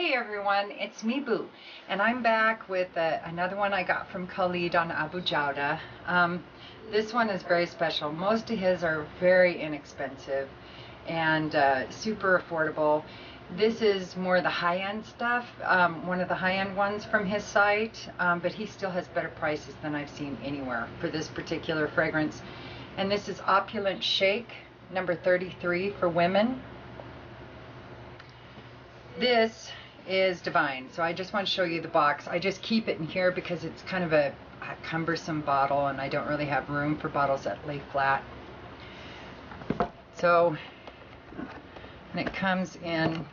Hey everyone, it's me Boo, and I'm back with another one I got from Khalid on Abu Jawda. This one is very special. Most of his are very inexpensive and super affordable. This is more the high-end stuff, one of the high-end ones from his site, but he still has better prices than I've seen anywhere for this particular fragrance. And this is Opulent Shaikh number 33 for women. This is divine. So I just want to show you the box. I just keep it in here because it's kind of a cumbersome bottle and I don't really have room for bottles that lay flat. So, and it comes in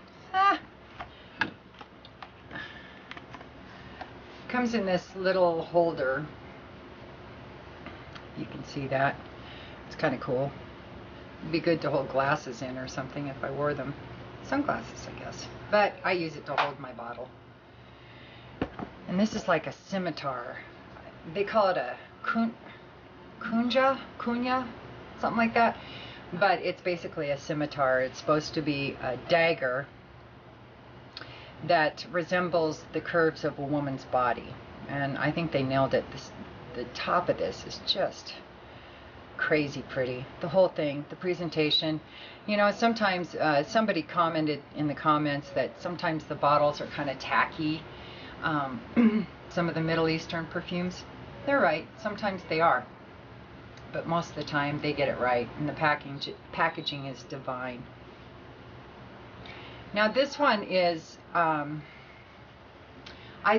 comes in this little holder. You can see that. It's kind of cool. It'd be good to hold glasses in or something if I wore them. Sunglasses, I guess. But I use it to hold my bottle. And this is like a scimitar. They call it a kunya, something like that. But it's basically a scimitar. It's supposed to be a dagger that resembles the curves of a woman's body. And I think they nailed it. The top of this is just crazy pretty. The whole thing, the presentation. You know, sometimes somebody commented in the comments that sometimes the bottles are kind of tacky. Some of the Middle Eastern perfumes, they're right. Sometimes they are. But most of the time they get it right. And the packaging is divine. Now this one is, I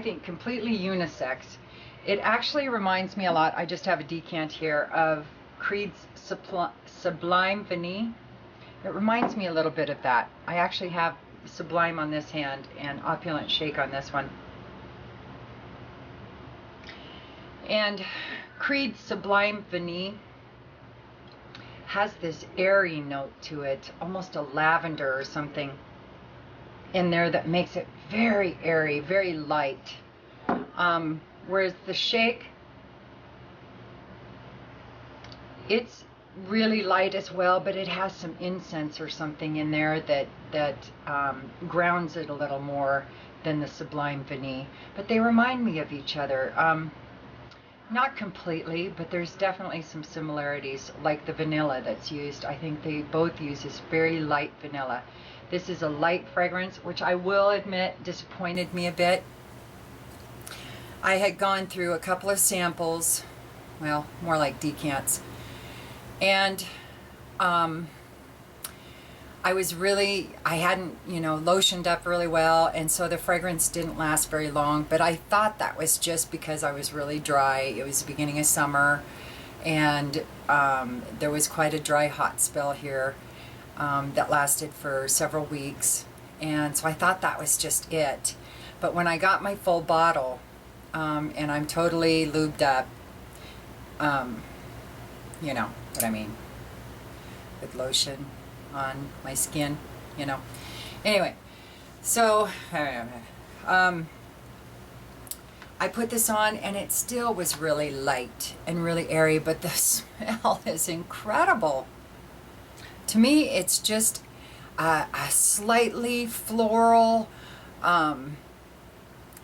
think, completely unisex. It actually reminds me a lot, I just have a decant here, of Creed's Sublime Vanille. It reminds me a little bit of that. I actually have Sublime on this hand and Opulent Shaikh on this one. And Creed's Sublime Vanille has this airy note to it, almost a lavender or something in there that makes it very airy, very light. Whereas the Shaikh, it's really light as well, but it has some incense or something in there that grounds it a little more than the Sublime Vanille. But they remind me of each other. Not completely, but there's definitely some similarities, like the vanilla that's used. I think they both use this very light vanilla. This is a light fragrance, which I will admit disappointed me a bit. I had gone through a couple of samples, well, more like decants, and I hadn't, lotioned up really well, and so the fragrance didn't last very long, but I thought that was just because I was really dry. It was the beginning of summer, and there was quite a dry hot spell here that lasted for several weeks, and so I thought that was just it. But when I got my full bottle, and I'm totally lubed up, you know what I mean, with lotion on my skin, Anyway, so I put this on and it still was really light and really airy, but the smell is incredible. To me, it's just a slightly floral,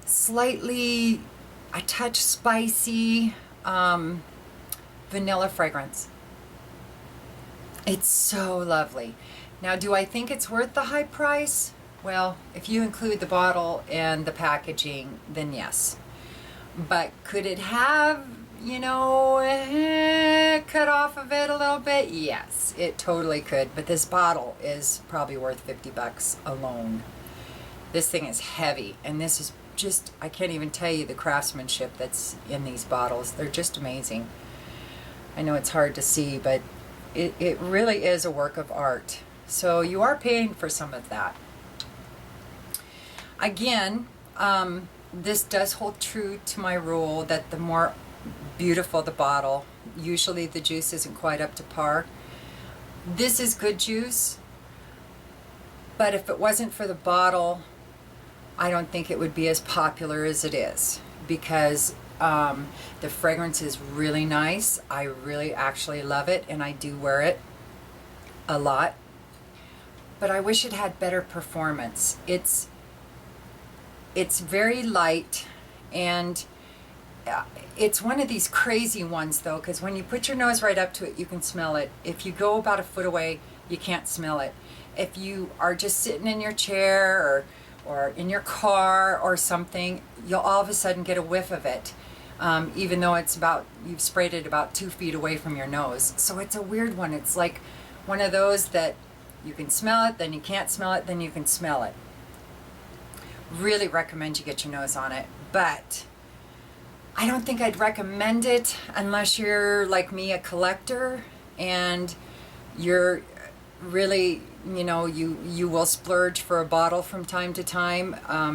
slightly a touch spicy vanilla fragrance. It's so lovely. Now, do I think it's worth the high price? Well, if you include the bottle and the packaging, then yes. But could it have, cut off of it a little bit? Yes, it totally could. But this bottle is probably worth 50 bucks alone. This thing is heavy, and this is just, I can't even tell you the craftsmanship that's in these bottles. They're just amazing. I know it's hard to see, but it really is a work of art. So you are paying for some of that. Again, this does hold true to my rule that the more beautiful the bottle, usually the juice isn't quite up to par. This is good juice, but if it wasn't for the bottle, I don't think it would be as popular as it is, because the fragrance is really nice. I really actually love it, and I do wear it a lot. But I wish it had better performance. It's It's very light, and it's one of these crazy ones though, because when you put your nose right up to it, you can smell it. If you go about a foot away, you can't smell it. If you are just sitting in your chair or in your car or something, you'll all of a sudden get a whiff of it, even though you've sprayed it about 2 feet away from your nose. So it's a weird one. It's like one of those that you can smell it, then you can't smell it, then you can smell it. Really recommend you get your nose on it, but I don't think I'd recommend it unless you're like me, a collector, and you're really, you will splurge for a bottle from time to time,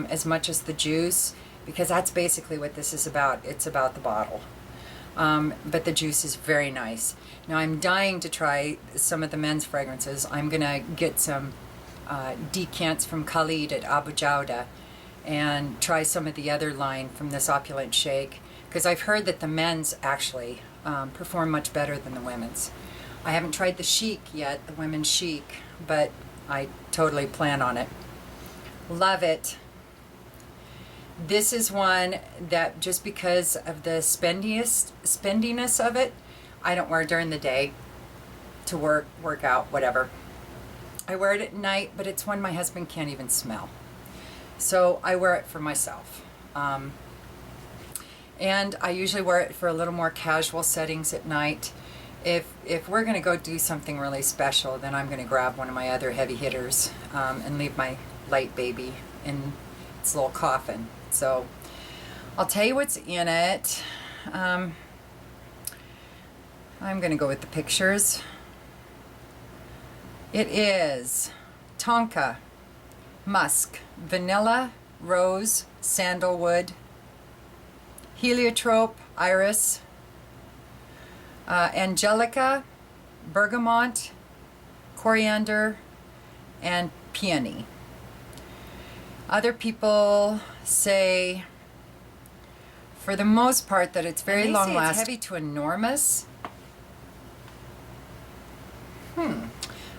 as much as the juice, because that's basically what this is about. It's about the bottle. But the juice is very nice. Now I'm dying to try some of the men's fragrances. I'm gonna get some decants from Khalid at Abu Jauda and try some of the other line from this Opulent Shaikh, because I've heard that the men's actually perform much better than the women's. I haven't tried the chic yet, the women's chic, but I totally plan on it. Love it. This is one that, just because of the spendiness of it, I don't wear during the day to work out, whatever. I wear it at night, but it's one my husband can't even smell. So I wear it for myself. And I usually wear it for a little more casual settings at night. If we're going to go do something really special, then I'm going to grab one of my other heavy hitters and leave my light baby in its little coffin. So I'll tell you what's in it. I'm going to go with the pictures. It is tonka, musk, vanilla, rose, sandalwood, heliotrope, iris, angelica, bergamot, coriander, and peony. Other people say, for the most part, that it's very long lasting. It's heavy to enormous.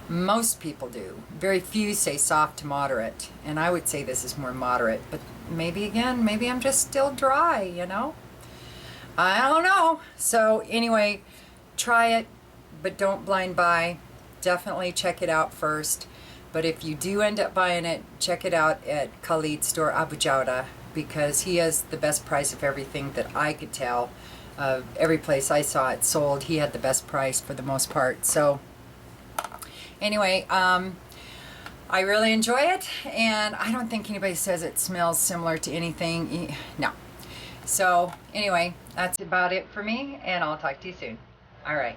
Most people do. Very few say soft to moderate, and I would say this is more moderate, but maybe I'm just still dry, I don't know. So anyway, try it, but don't blind buy. Definitely check it out first. But if you do end up buying it, check it out at Khalid's store, Abu Jauda, because he has the best price of everything that I could tell. Every place I saw it sold, he had the best price for the most part. So anyway, I really enjoy it, and I don't think anybody says it smells similar to anything. No. So anyway, that's about it for me, and I'll talk to you soon. All right.